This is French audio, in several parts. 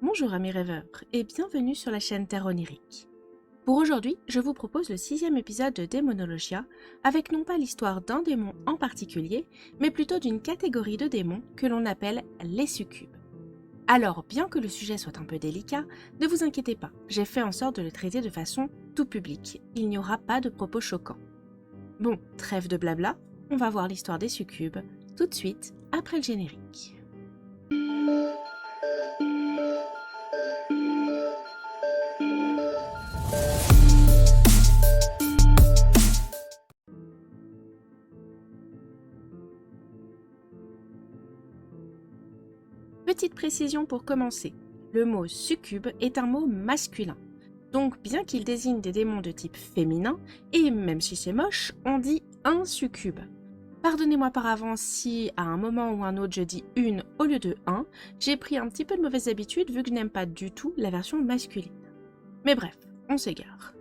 Bonjour amis rêveurs et bienvenue sur la chaîne Terre Onirique. Pour aujourd'hui, je vous propose le 6e épisode de Démonologia avec non pas l'histoire d'un démon en particulier, mais plutôt d'une catégorie de démons que l'on appelle les succubes. Alors, bien que le sujet soit un peu délicat, ne vous inquiétez pas, j'ai fait en sorte de le traiter de façon tout publique. Il n'y aura pas de propos choquants. Bon, trêve de blabla, on va voir l'histoire des succubes tout de suite après le générique. Petite précision pour commencer, le mot succube est un mot masculin. Donc bien qu'il désigne des démons de type féminin, et même si c'est moche, on dit un succube. Pardonnez-moi par avance si, à un moment ou un autre, je dis une au lieu de un, j'ai pris un petit peu de mauvaise habitude vu que je n'aime pas du tout la version masculine. Mais bref, on s'égare.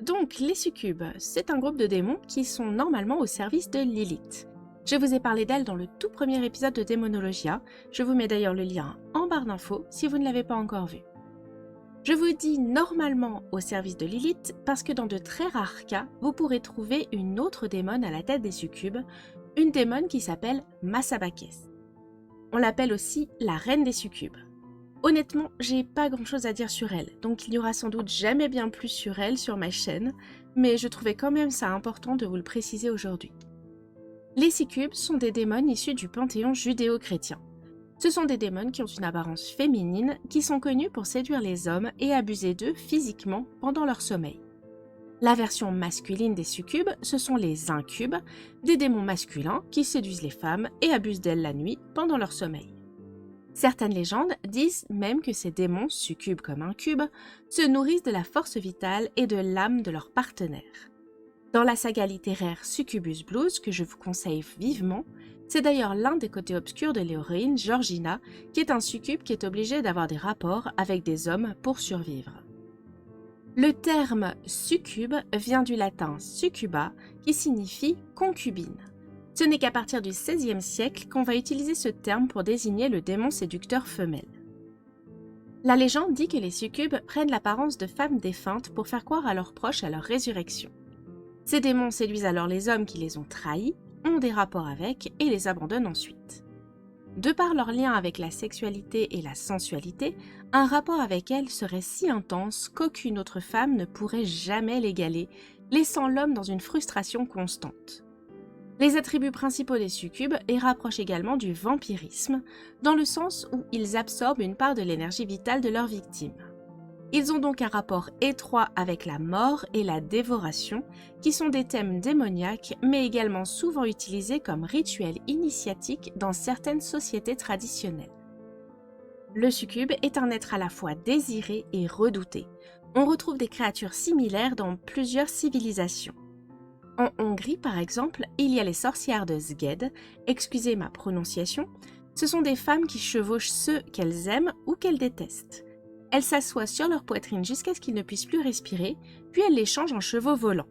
Donc les succubes, c'est un groupe de démons qui sont normalement au service de Lilith. Je vous ai parlé d'elle dans le tout premier épisode de Démonologia, je vous mets d'ailleurs le lien en barre d'infos si vous ne l'avez pas encore vu. Je vous dis normalement au service de Lilith parce que dans de très rares cas, vous pourrez trouver une autre démone à la tête des succubes, une démone qui s'appelle Massabakès. On l'appelle aussi la reine des succubes. Honnêtement, j'ai pas grand chose à dire sur elle, donc il n'y aura sans doute jamais bien plus sur elle sur ma chaîne, mais je trouvais quand même ça important de vous le préciser aujourd'hui. Les succubes sont des démons issus du panthéon judéo-chrétien. Ce sont des démons qui ont une apparence féminine, qui sont connus pour séduire les hommes et abuser d'eux physiquement pendant leur sommeil. La version masculine des succubes, ce sont les incubes, des démons masculins qui séduisent les femmes et abusent d'elles la nuit pendant leur sommeil. Certaines légendes disent même que ces démons, succubes comme incubes, se nourrissent de la force vitale et de l'âme de leur partenaire. Dans la saga littéraire Succubus Blues, que je vous conseille vivement, c'est d'ailleurs l'un des côtés obscurs de l'héroïne Georgina, qui est un succube qui est obligé d'avoir des rapports avec des hommes pour survivre. Le terme succube vient du latin succuba, qui signifie concubine. Ce n'est qu'à partir du XVIe siècle qu'on va utiliser ce terme pour désigner le démon séducteur femelle. La légende dit que les succubes prennent l'apparence de femmes défuntes pour faire croire à leurs proches à leur résurrection. Ces démons séduisent alors les hommes qui les ont trahis, ont des rapports avec et les abandonnent ensuite. De par leur lien avec la sexualité et la sensualité, un rapport avec elles serait si intense qu'aucune autre femme ne pourrait jamais l'égaler, laissant l'homme dans une frustration constante. Les attributs principaux des succubes les rapprochent également du vampirisme, dans le sens où ils absorbent une part de l'énergie vitale de leurs victimes. Ils ont donc un rapport étroit avec la mort et la dévoration, qui sont des thèmes démoniaques, mais également souvent utilisés comme rituels initiatiques dans certaines sociétés traditionnelles. Le succube est un être à la fois désiré et redouté. On retrouve des créatures similaires dans plusieurs civilisations. En Hongrie, par exemple, il y a les sorcières de Szeged, excusez ma prononciation, ce sont des femmes qui chevauchent ceux qu'elles aiment ou qu'elles détestent. Elles s'assoient sur leur poitrine jusqu'à ce qu'ils ne puissent plus respirer, puis elles les changent en chevaux volants.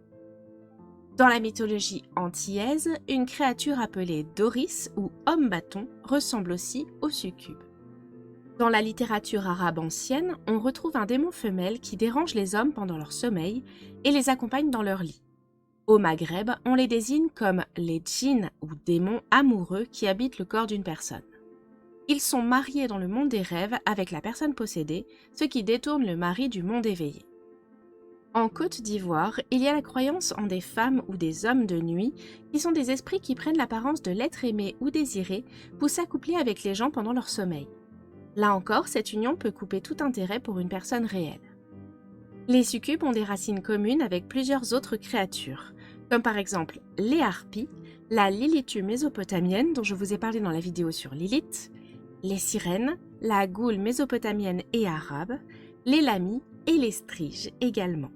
Dans la mythologie antillaise, une créature appelée Doris ou homme-bâton ressemble aussi au succube. Dans la littérature arabe ancienne, on retrouve un démon femelle qui dérange les hommes pendant leur sommeil et les accompagne dans leur lit. Au Maghreb, on les désigne comme les djinns ou démons amoureux qui habitent le corps d'une personne. Ils sont mariés dans le monde des rêves avec la personne possédée, ce qui détourne le mari du monde éveillé. En Côte d'Ivoire, il y a la croyance en des femmes ou des hommes de nuit qui sont des esprits qui prennent l'apparence de l'être aimé ou désiré pour s'accoupler avec les gens pendant leur sommeil. Là encore, cette union peut couper tout intérêt pour une personne réelle. Les succubes ont des racines communes avec plusieurs autres créatures, comme par exemple les harpies, la Lilithu mésopotamienne dont je vous ai parlé dans la vidéo sur Lilith, les sirènes, la goule mésopotamienne et arabe, les lamies et les striges également.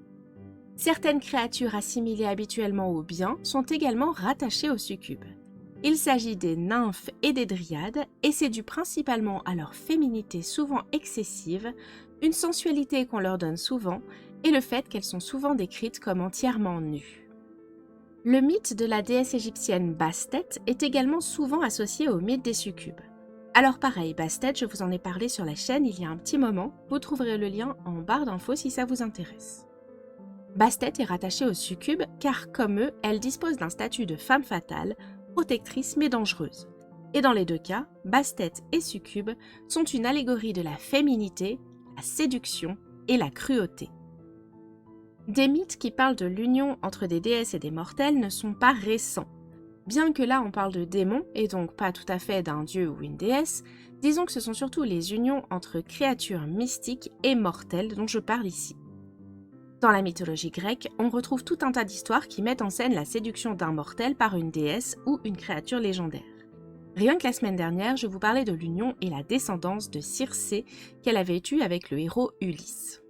Certaines créatures assimilées habituellement au bien sont également rattachées aux succubes. Il s'agit des nymphes et des dryades et c'est dû principalement à leur féminité souvent excessive, une sensualité qu'on leur donne souvent et le fait qu'elles sont souvent décrites comme entièrement nues. Le mythe de la déesse égyptienne Bastet est également souvent associé au mythe des succubes. Alors pareil, Bastet, je vous en ai parlé sur la chaîne il y a un petit moment, vous trouverez le lien en barre d'infos si ça vous intéresse. Bastet est rattachée aux succubes car, comme eux, elle dispose d'un statut de femme fatale, protectrice mais dangereuse. Et dans les deux cas, Bastet et succube sont une allégorie de la féminité, la séduction et la cruauté. Des mythes qui parlent de l'union entre des déesses et des mortels ne sont pas récents. Bien que là on parle de démons et donc pas tout à fait d'un dieu ou une déesse, disons que ce sont surtout les unions entre créatures mystiques et mortelles dont je parle ici. Dans la mythologie grecque, on retrouve tout un tas d'histoires qui mettent en scène la séduction d'un mortel par une déesse ou une créature légendaire. Rien que la semaine dernière, je vous parlais de l'union et la descendance de Circé qu'elle avait eue avec le héros Ulysse.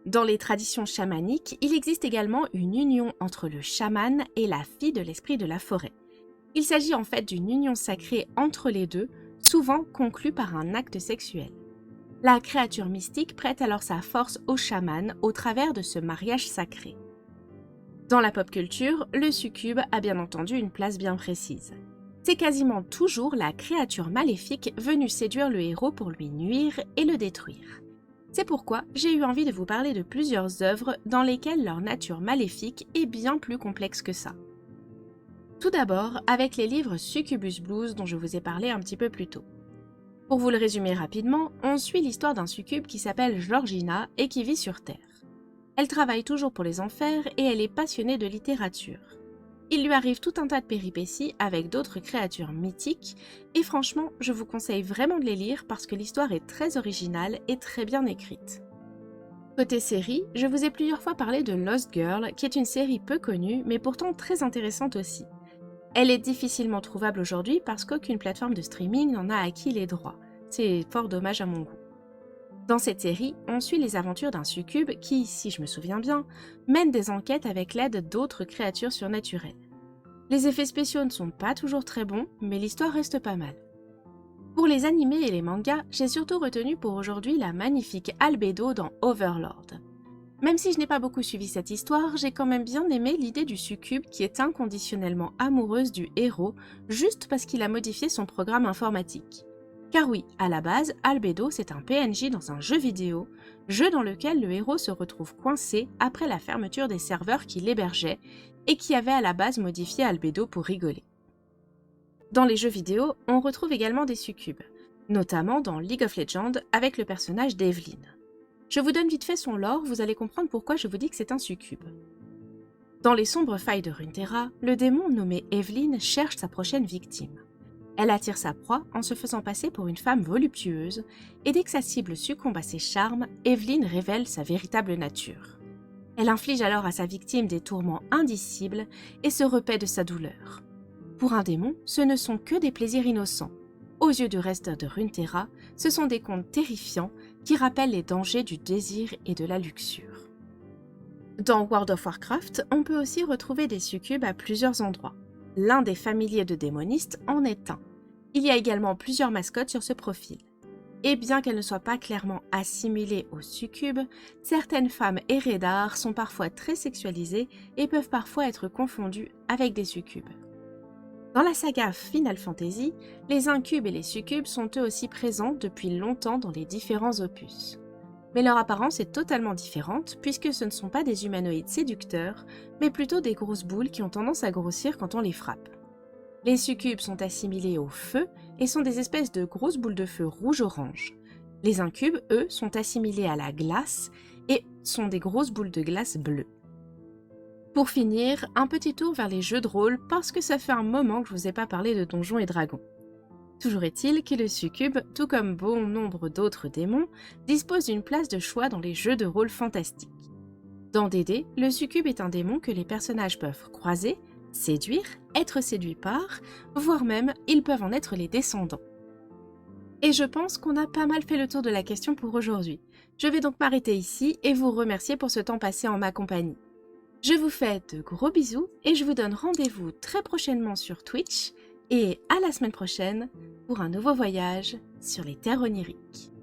Dans les traditions chamaniques, il existe également une union entre le chaman et la fille de l'esprit de la forêt. Il s'agit en fait d'une union sacrée entre les deux, souvent conclue par un acte sexuel. La créature mystique prête alors sa force au chaman au travers de ce mariage sacré. Dans la pop culture, le succube a bien entendu une place bien précise. C'est quasiment toujours la créature maléfique venue séduire le héros pour lui nuire et le détruire. C'est pourquoi j'ai eu envie de vous parler de plusieurs œuvres dans lesquelles leur nature maléfique est bien plus complexe que ça. Tout d'abord avec les livres Succubus Blues dont je vous ai parlé un petit peu plus tôt. Pour vous le résumer rapidement, on suit l'histoire d'un succube qui s'appelle Georgina et qui vit sur Terre. Elle travaille toujours pour les enfers et elle est passionnée de littérature. Il lui arrive tout un tas de péripéties avec d'autres créatures mythiques et franchement, je vous conseille vraiment de les lire parce que l'histoire est très originale et très bien écrite. Côté série, je vous ai plusieurs fois parlé de Lost Girl qui est une série peu connue mais pourtant très intéressante aussi. Elle est difficilement trouvable aujourd'hui parce qu'aucune plateforme de streaming n'en a acquis les droits. C'est fort dommage à mon goût. Dans cette série, on suit les aventures d'un succube qui, si je me souviens bien, mène des enquêtes avec l'aide d'autres créatures surnaturelles. Les effets spéciaux ne sont pas toujours très bons, mais l'histoire reste pas mal. Pour les animés et les mangas, j'ai surtout retenu pour aujourd'hui la magnifique Albedo dans Overlord. Même si je n'ai pas beaucoup suivi cette histoire, j'ai quand même bien aimé l'idée du succube qui est inconditionnellement amoureuse du héros juste parce qu'il a modifié son programme informatique. Car oui, à la base, Albedo c'est un PNJ dans un jeu vidéo, jeu dans lequel le héros se retrouve coincé après la fermeture des serveurs qui l'hébergeaient et qui avait à la base modifié Albedo pour rigoler. Dans les jeux vidéo, on retrouve également des succubes, notamment dans League of Legends avec le personnage d'Evelynn. Je vous donne vite fait son lore, vous allez comprendre pourquoi je vous dis que c'est un succube. Dans les sombres failles de Runeterra, le démon nommé Evelynn cherche sa prochaine victime. Elle attire sa proie en se faisant passer pour une femme voluptueuse, et dès que sa cible succombe à ses charmes, Evelynn révèle sa véritable nature. Elle inflige alors à sa victime des tourments indicibles et se repaît de sa douleur. Pour un démon, ce ne sont que des plaisirs innocents. Aux yeux du reste de Runeterra, ce sont des contes terrifiants qui rappellent les dangers du désir et de la luxure. Dans World of Warcraft, on peut aussi retrouver des succubes à plusieurs endroits. L'un des familiers de démonistes en est un. Il y a également plusieurs mascottes sur ce profil. Et bien qu'elles ne soient pas clairement assimilées aux succubes, certaines femmes Eredar sont parfois très sexualisées et peuvent parfois être confondues avec des succubes. Dans la saga Final Fantasy, les incubes et les succubes sont eux aussi présents depuis longtemps dans les différents opus. Mais leur apparence est totalement différente puisque ce ne sont pas des humanoïdes séducteurs, mais plutôt des grosses boules qui ont tendance à grossir quand on les frappe. Les succubes sont assimilés au feu et sont des espèces de grosses boules de feu rouge-orange. Les incubes, eux, sont assimilés à la glace et sont des grosses boules de glace bleues. Pour finir, un petit tour vers les jeux de rôle parce que ça fait un moment que je vous ai pas parlé de Donjons et Dragons. Toujours est-il que le succube, tout comme bon nombre d'autres démons, dispose d'une place de choix dans les jeux de rôle fantastiques. Dans D&D, le succube est un démon que les personnages peuvent croiser, séduire, être séduits par, voire même ils peuvent en être les descendants. Et je pense qu'on a pas mal fait le tour de la question pour aujourd'hui. Je vais donc m'arrêter ici et vous remercier pour ce temps passé en ma compagnie. Je vous fais de gros bisous et je vous donne rendez-vous très prochainement sur Twitch et à la semaine prochaine pour un nouveau voyage sur les terres oniriques.